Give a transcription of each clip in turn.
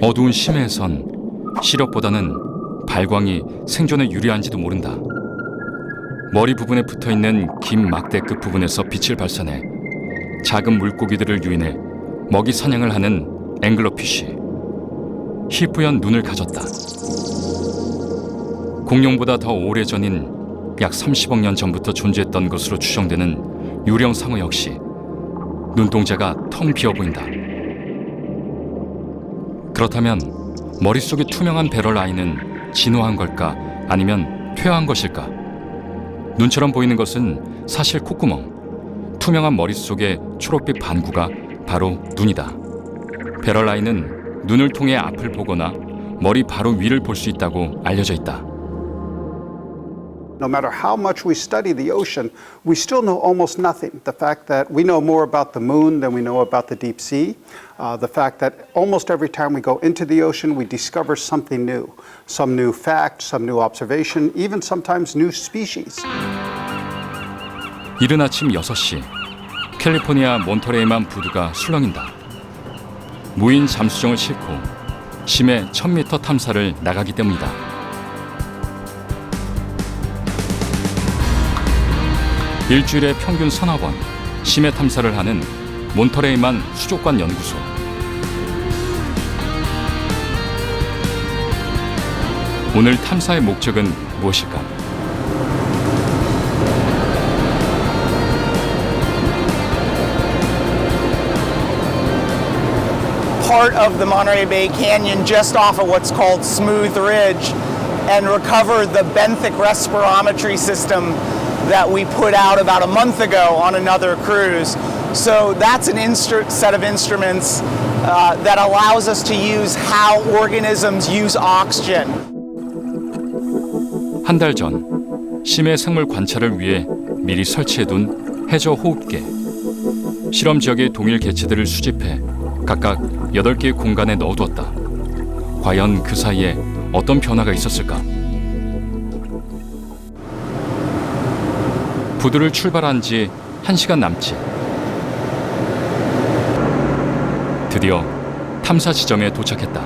어두운 심해에선 시력보다는 발광이 생존에 유리한지도 모른다. 머리 부분에 붙어있는 긴 막대 끝 부분에서 빛을 발산해 작은 물고기들을 유인해 먹이 사냥을 하는 앵글러피쉬. 희뿌연 눈을 가졌다. 공룡보다 더 오래전인 약 30억 년 전부터 존재했던 것으로 추정되는 유령 상어 역시 눈동자가 텅 비어 보인다. 그렇다면 머릿속이 투명한 배럴 아이는 진화한 걸까? 아니면 퇴화한 것일까? 눈처럼 보이는 것은 사실 콧구멍. 투명한 머릿속의 초록빛 반구가 바로 눈이다. 배럴 아이는 눈을 통해 앞을 보거나 머리 바로 위를 볼 수 있다고 알려져 있다. No matter how much we study the ocean, we still know almost nothing. The fact that we know more about the moon than we know about the deep sea. The fact that almost every time we go into the ocean, we discover something new. Some new fact, some new observation, even sometimes new species. 이른 아침 6시, 캘리포니아 몬터레이만 부두가 술렁인다. 무인 잠수정을 싣고 심해 1000m 탐사를 나가기 때문이다. 일주일에 평균 서너 번 심해 탐사를 하는 몬터레이만 수족관 연구소. 오늘 탐사의 목적은 무엇일까? Part of the Monterey Bay Canyon just off of what's called Smooth Ridge and recover the benthic respirometry system that we put out about a month ago on another cruise. So that's an set of instruments that allows us to use how organisms use oxygen. 한 달 전 심해 생물 관찰을 위해 미리 설치해둔 해저 호흡계. 실험 지역의 동일 개체들을 수집해 각각 8개의 공간에 넣어두었다. 과연 그 사이에 어떤 변화가 있었을까? 부두를 출발한 지 1시간 남짓. 드디어 탐사 지점에 도착했다.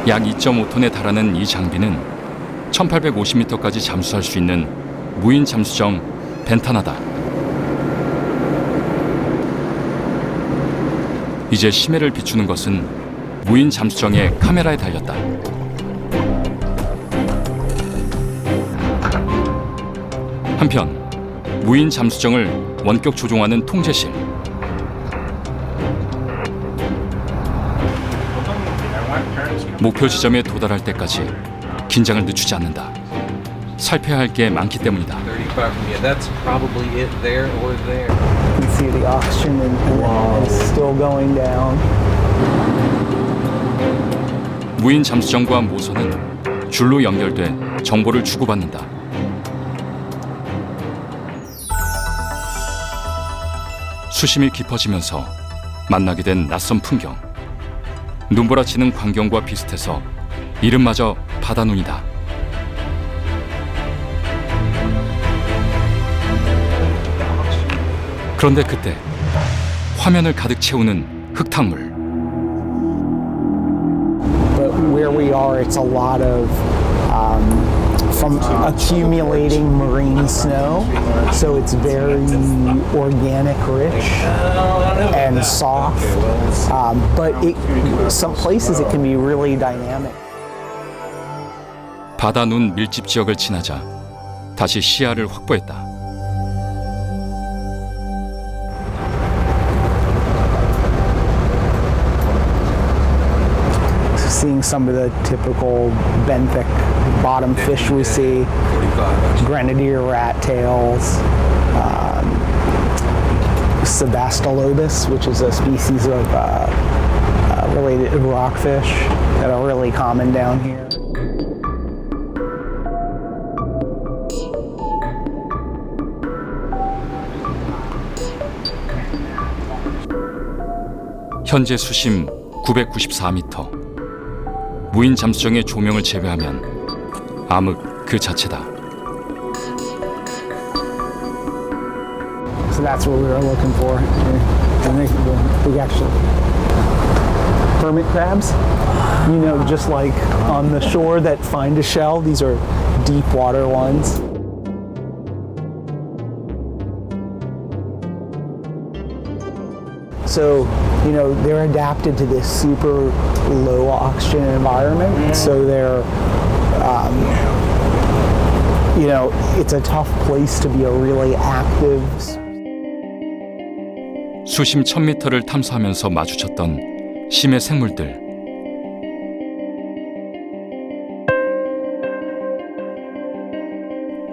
약 2.5톤에 달하는 이 장비는 1850m까지 잠수할 수 있는 무인 잠수정 벤타나다. 이제 심해를 비추는 것은 무인 잠수정의 카메라에 달렸다. 한편 무인 잠수정을 원격 조종하는 통제실. 목표 지점에 도달할 때까지 긴장을 늦추지 않는다. 살펴야 할 게 많기 때문이다. That's probably it there or there. You can see the oxygen is still going down. 무인 잠수정과 모선은 줄로 연결돼 정보를 주고받는다. 수심이 깊어지면서 만나게 된 낯선 풍경. 눈보라치는 광경과 비슷해서 이름마저 바다눈이다. 그런데 그때 화면을 가득 채우는 흙탕물. But where we are, it's a lot of from accumulating marine snow, so it's very organic, rich, and soft. But some places it can be really dynamic. 바다 눈 밀집 지역을 지나자 다시 시야를 확보했다. Seeing some of the typical benthic bottom fish we see, grenadier rat tails, Sebastolobus, which is a species of related rockfish that are really common down here. 현재 수심 994m. 무인 잠수정의 조명을 제외하면 암흑 그 자체다. So that's what we were looking for. We actually hermit crabs. You know, just like on the shore that find a shell, these are deep water ones. So, you know, they're adapted to this super low oxygen environment. So they're, you know, it's a tough place to be a really active. 수심 1000m를 탐사하면서 마주쳤던 심해 생물들.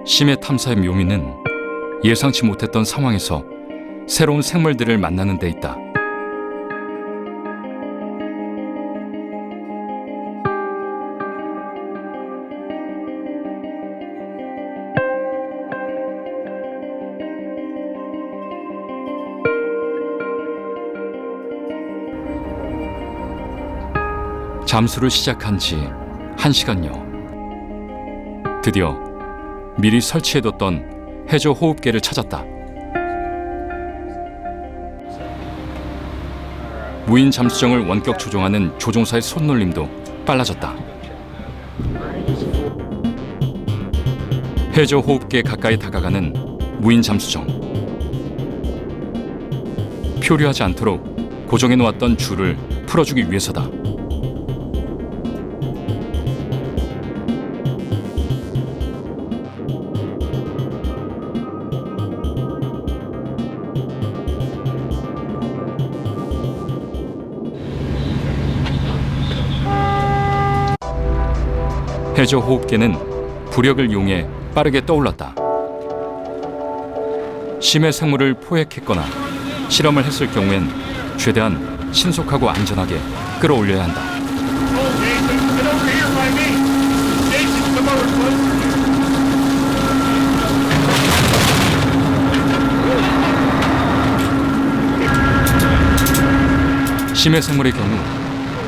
심해 탐사의 묘미는 예상치 못했던 상황에서 새로운 생물들을 만나는 데 있다. 잠수를 시작한 지 1시간여. 드디어 미리 설치해뒀던 해저 호흡계를 찾았다. 무인 잠수정을 원격 조종하는 조종사의 손놀림도 빨라졌다. 해저 호흡계 가까이 다가가는 무인 잠수정. 표류하지 않도록 고정해 놓았던 줄을 풀어주기 위해서다. 해저 호흡계는 부력을 이용해 빠르게 떠올랐다. 심해 생물을 포획했거나 실험을 했을 경우엔 최대한 신속하고 안전하게 끌어올려야 한다. 심해 생물의 경우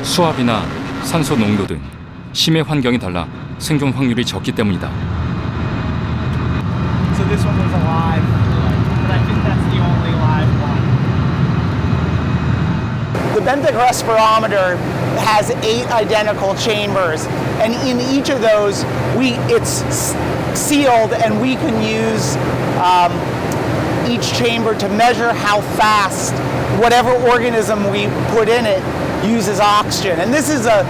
수압이나 산소 농도 등 심해 환경이 달라 생존 확률이 적기 때문이다. So this one was alive, but I think that's the only live one. The benthic respirometer has 8 identical chambers, and in each of those, it's sealed, and we can use each chamber to measure how fast whatever organism we put in it uses oxygen. And this is a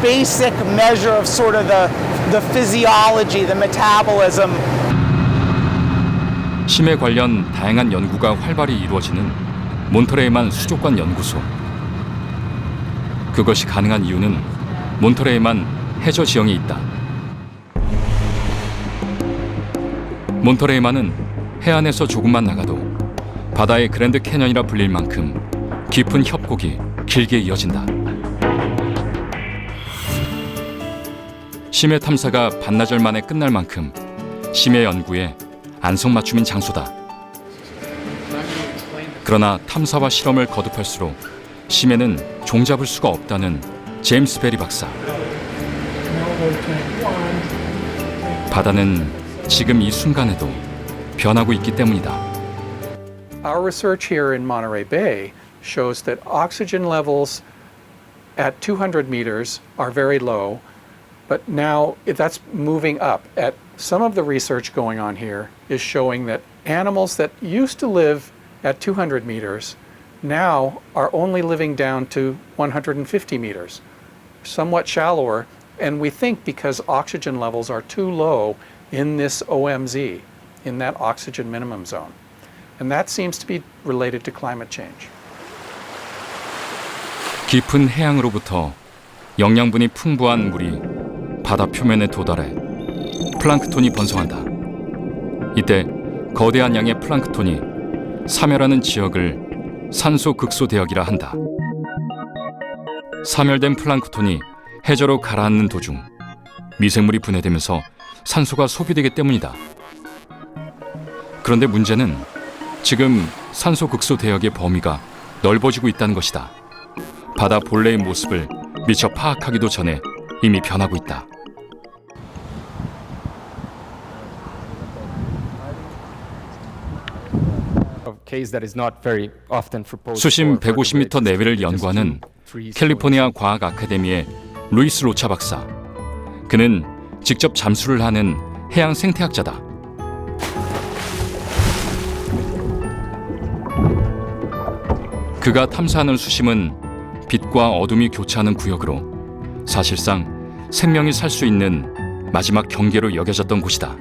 basic measure of sort of the physiology, the metabolism. 심해 관련 다양한 연구가 활발히 이루어지는 몬터레이만 수족관 연구소. 그것이 가능한 이유는 몬터레이만 해저 지형이 있다. 몬터레이만은 해안에서 조금만 나가도 바다의 그랜드 캐년이라 불릴 만큼 깊은 협곡이 길게 이어진다. 심해 탐사가 반나절 만에 끝날 만큼 심해 연구에 안성맞춤인 장소다. 그러나 탐사와 실험을 거듭할수록 심해는 종잡을 수가 없다는 제임스 베리 박사. 바다는 지금 이 순간에도 변하고 있기 때문이다. Our research here in Monterey Bay shows that oxygen levels at 200 meters are very low, but now that's moving up. Some of the research going on here is showing that animals that used to live at 200 meters now are only living down to 150 meters, somewhat shallower, and we think because oxygen levels are too low in this OMZ, in that oxygen minimum zone. And that seems to be related to climate change. 깊은 해양으로부터 영양분이 풍부한 물이 바다 표면에 도달해 플랑크톤이 번성한다. 이때 거대한 양의 플랑크톤이 사멸하는 지역을 산소 극소 대역이라 한다. 사멸된 플랑크톤이 해저로 가라앉는 도중 미생물이 분해되면서 산소가 소비되기 때문이다. 그런데 문제는 지금 산소 극소 대역의 범위가 넓어지고 있다는 것이다. 바다 본래의 모습을 미처 파악하기도 전에 이미 변하고 있다. 수심 150m 내외를 연구하는 캘리포니아 과학 아카데미의 루이스 로차 박사. 그는 직접 잠수를 하는 해양 생태학자다. 그가 탐사하는 수심은 빛과 어둠이 교차하는 구역으로 사실상 생명이 살 수 있는 마지막 경계로 여겨졌던 곳이다.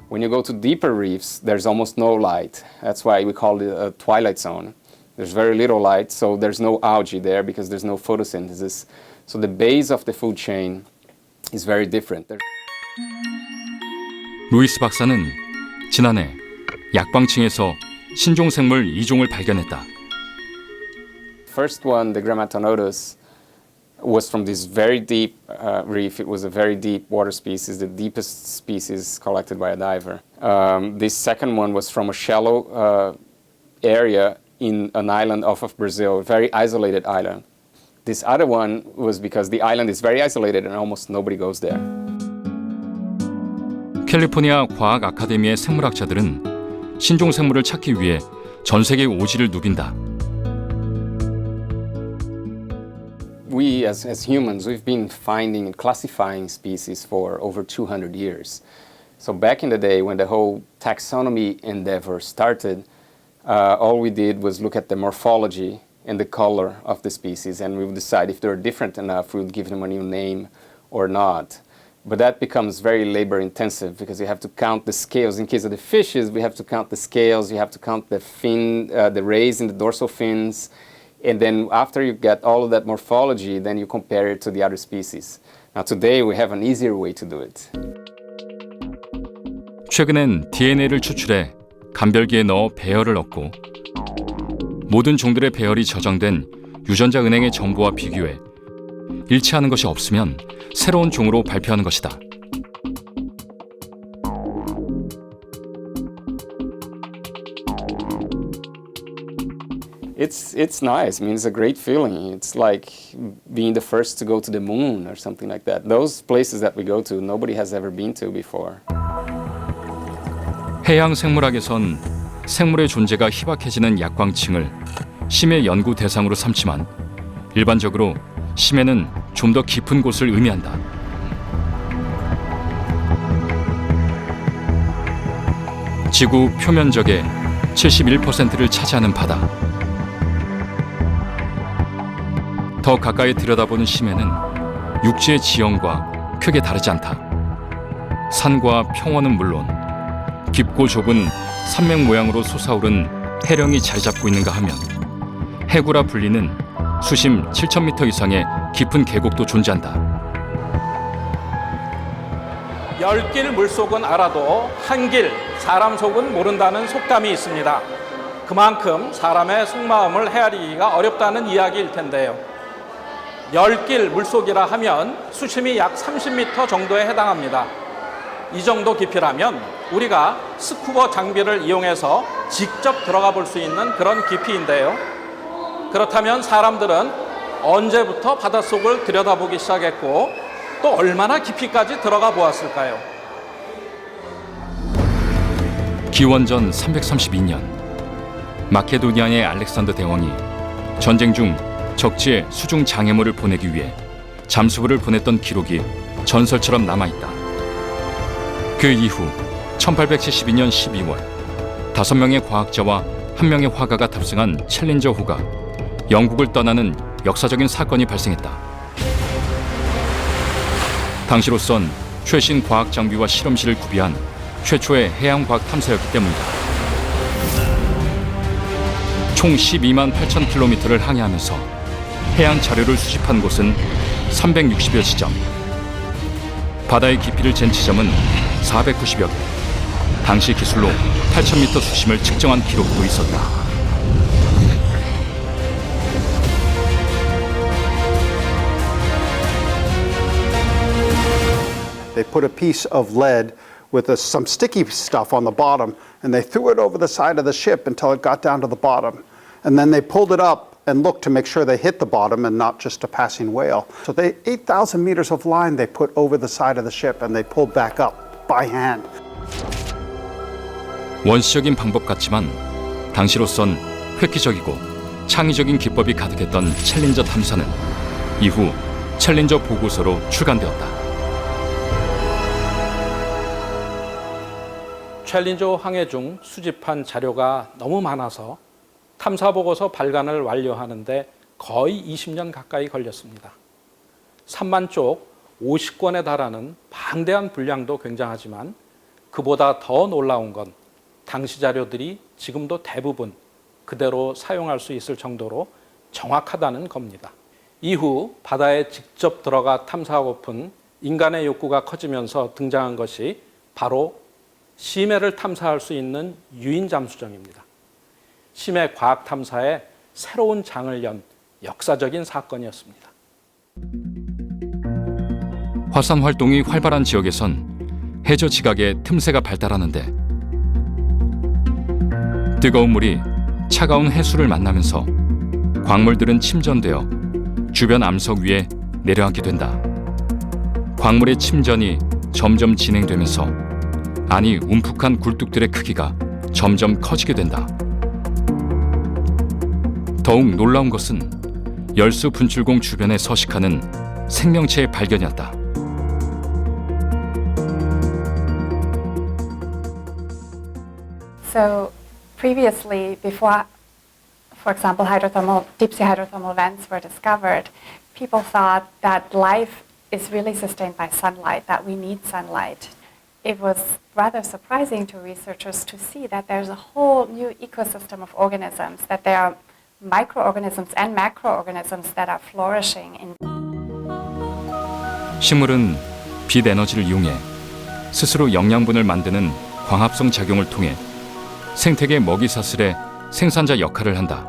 When you go to deeper reefs, there's almost no light. That's why we call it a twilight zone. There's very little light, so there's no algae there because there's no photosynthesis. So the base of the food chain is very different. 루이스 박사는 지난해 약방층에서 신종생물 2종을 발견했다. First one, the Grammatodontus, was from this very deep reef. It was a very deep water species, the deepest species collected by a diver. This second one was from a shallow area in an island off of Brazil, a very isolated island. This other one was because the island is very isolated and almost nobody goes there. 캘리포니아 과학 아카데미의 생물학자들은 신종 생물을 찾기 위해 전 세계 오지를 누빈다. We as humans, we've been finding and classifying species for over 200 years. So back in the day when the whole taxonomy endeavor started, all we did was look at the morphology and the color of the species, and we would decide if they're different enough, we would give them a new name or not. But that becomes very labor intensive because you have to count the scales. In case of the fishes, we have to count the scales, you have to count the fin, the rays in the dorsal fins, and then after you get all of that morphology, then you compare it to the other species. Now today we have an easier way to do it. 최근엔 DNA를 추출해 감별기에 넣어 배열을 얻고 모든 종들의 배열이 저장된 유전자 은행의 정보와 비교해 일치하는 것이 없으면 새로운 종으로 발표하는 것이다. It's nice. I mean, it's a great feeling. It's like being the first to go to the moon or something like that. Those places that we go to, nobody has ever been to before. 해양 생물학에선 생물의 존재가 희박해지는 약광층을 심해 연구 대상으로 삼지만 일반적으로 심해는 좀 더 깊은 곳을 의미한다. 지구 표면적의 71%를 차지하는 바다. 더 가까이 들여다보는 심해는 육지의 지형과 크게 다르지 않다. 산과 평원은 물론 깊고 좁은 산맥 모양으로 솟아오른 해령이 자리 잡고 있는가 하면 해구라 불리는 수심 7,000m 이상의 깊은 계곡도 존재한다. 10길 물속은 알아도 한 길 사람 속은 모른다는 속담이 있습니다. 그만큼 사람의 속마음을 헤아리기가 어렵다는 이야기일 텐데요. 10길 물속이라 하면 수심이 약 30m 정도에 해당합니다. 이 정도 깊이라면 우리가 스쿠버 장비를 이용해서 직접 들어가 볼 수 있는 그런 깊이인데요. 그렇다면 사람들은 언제부터 바닷속을 들여다보기 시작했고 또 얼마나 깊이까지 들어가 보았을까요? 기원전 332년 마케도니아의 알렉산더 대왕이 전쟁 중 적지에 수중 장애물을 보내기 위해 잠수부를 보냈던 기록이 전설처럼 남아있다. 그 이후 1872년 12월 5명의 과학자와 1명의 화가가 탑승한 챌린저호가 영국을 떠나는 역사적인 사건이 발생했다. 당시로선 최신 과학 장비와 실험실을 구비한 최초의 해양과학 탐사였기 때문이다. 총 12만 8천 킬로미터를 항해하면서 해양 자료를 수집한 곳은 360여 지점. 바다의 깊이를 잰 지점은 490여 개. 당시 기술로 8,000m 수심을 측정한 기록도 있었다. They put a piece of lead with some sticky stuff on the bottom, and they threw it over the side of the ship until it got down to the bottom. And then they pulled it up and looked to make sure they hit the bottom and not just a passing whale. So 8,000 meters of line they put over the side of the ship, and they pulled back up by hand. 원시적인 방법 같지만 당시로선 획기적이고 창의적인 기법이 가득했던 챌린저 탐사는 이후 챌린저 보고서로 출간되었다. 챌린저 항해 중 수집한 자료가 너무 많아서 탐사 보고서 발간을 완료하는데 거의 20년 가까이 걸렸습니다. 3만 쪽 50권에 달하는 방대한 분량도 굉장하지만 그보다 더 놀라운 건 당시 자료들이 지금도 대부분 그대로 사용할 수 있을 정도로 정확하다는 겁니다. 이후 바다에 직접 들어가 탐사하고픈 인간의 욕구가 커지면서 등장한 것이 바로 심해를 탐사할 수 있는 유인 잠수정입니다. 심해 과학 탐사에 새로운 장을 연 역사적인 사건이었습니다. 화산 활동이 활발한 지역에선 해저 지각의 틈새가 발달하는데 뜨거운 물이 차가운 해수를 만나면서 광물들은 침전되어 주변 암석 위에 내려앉게 된다. 광물의 침전이 점점 진행되면서 안이 움푹한 굴뚝들의 크기가 점점 커지게 된다. 더욱 놀라운 것은 열수 분출공 주변에 서식하는 생명체의 발견이었다. So previously, before, for example, deep sea hydrothermal vents were discovered, people thought that life is really sustained by sunlight, that we need sunlight. It was rather surprising to researchers to see that there's a whole new ecosystem of organisms, that there are microorganisms and macroorganisms that are flourishing in. 식물은 빛 에너지를 이용해 스스로 영양분을 만드는 광합성 작용을 통해 생태계 먹이 사슬의 생산자 역할을 한다.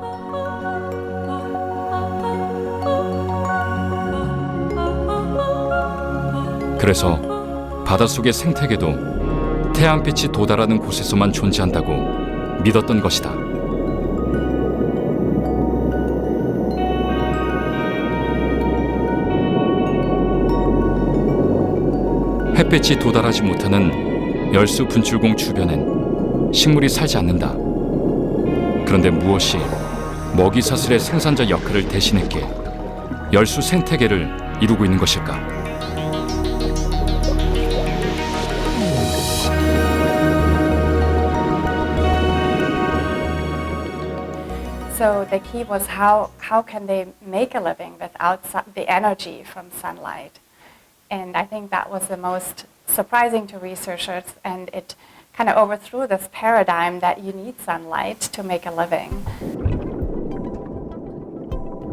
그래서 바닷속의 생태계도 태양빛이 도달하는 곳에서만 존재한다고 믿었던 것이다. 햇빛이 도달하지 못하는 열수 분출공 주변엔 식물이 살지 않는다. 그런데 무엇이 먹이 사슬의 생산자 역할을 대신했기에 열수 생태계를 이루고 있는 것일까? So the key was how can they make a living without the energy from sunlight? And I think that was the most surprising to researchers, and it kind of overthrew this paradigm that you need sunlight to make a living.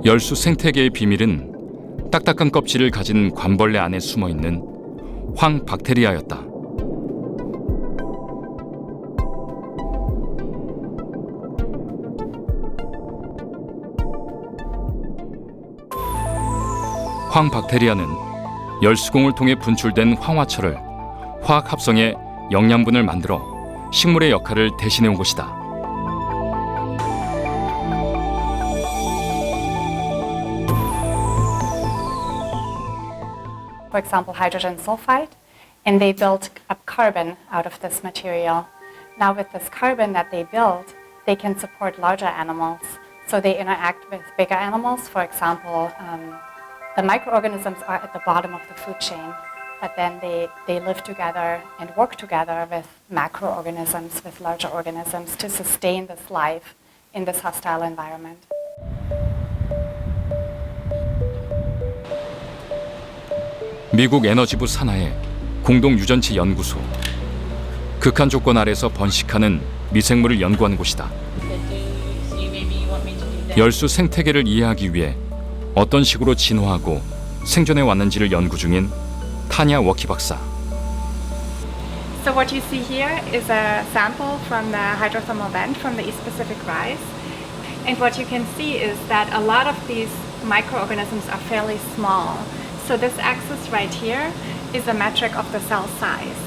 열수 생태계의 비밀은 딱딱한 껍질을 가진 관벌레 안에 숨어 있는 황박테리아였다. 황박테리아는 열수공을 통해 분출된 황화철을 화학 합성해 영양분을 만들어 식물의 역할을 대신해 온 것이다. For example, hydrogen sulfide, and they built up carbon out of this material. Now with this carbon that they build, they can support larger animals. So they interact with bigger animals. For example, the microorganisms are at the bottom of the food chain, but then they live together and work together with macroorganisms, with larger organisms, to sustain this life in this hostile environment. 미국 에너지부 산하의 공동유전체 연구소. 극한 조건 아래서 번식하는 미생물을 연구하는 곳이다. 열수 생태계를 이해하기 위해 어떤 식으로 진화하고 생존해 왔는지를 연구 중인 타냐 워키 박사. So what you see here is a sample from the hydrothermal vent from the East Pacific Rise. And what you can see is that a lot of these microorganisms are fairly small. So this axis right here is a metric of the cell size.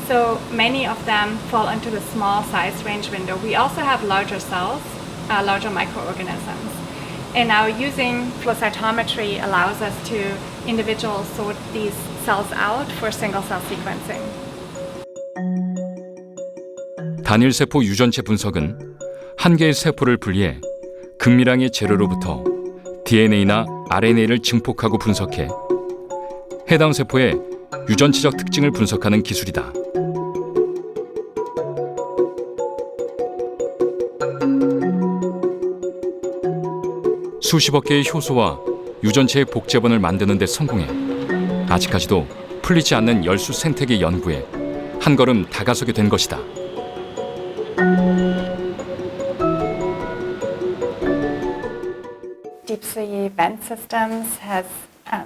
So many of them fall into the small size range window. We also have larger cells, larger microorganisms. And now using flow cytometry allows us to individually sort these cells out for single cell sequencing. 단일 세포 유전체 분석은 한 개의 세포를 분리해 금밀항의 재료로부터 DNA나 RNA를 증폭하고 분석해 해당 세포의 유전체적 특징을 분석하는 기술이다. 수십억 개의 효소와 유전체의 복제본을 만드는 데 성공해 아직까지도 풀리지 않는 열수 생태계 연구에 한 걸음 다가서게 된 것이다. Deep sea vent systems has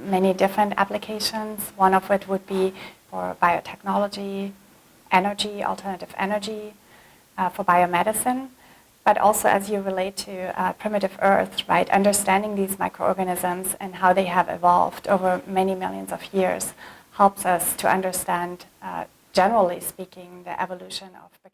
many different applications. One of it would be for biotechnology, energy, alternative energy, for biomedicine, but also as you relate to primitive Earth, right? Understanding these microorganisms and how they have evolved over many millions of years helps us to understand, generally speaking, the evolution of bacteria.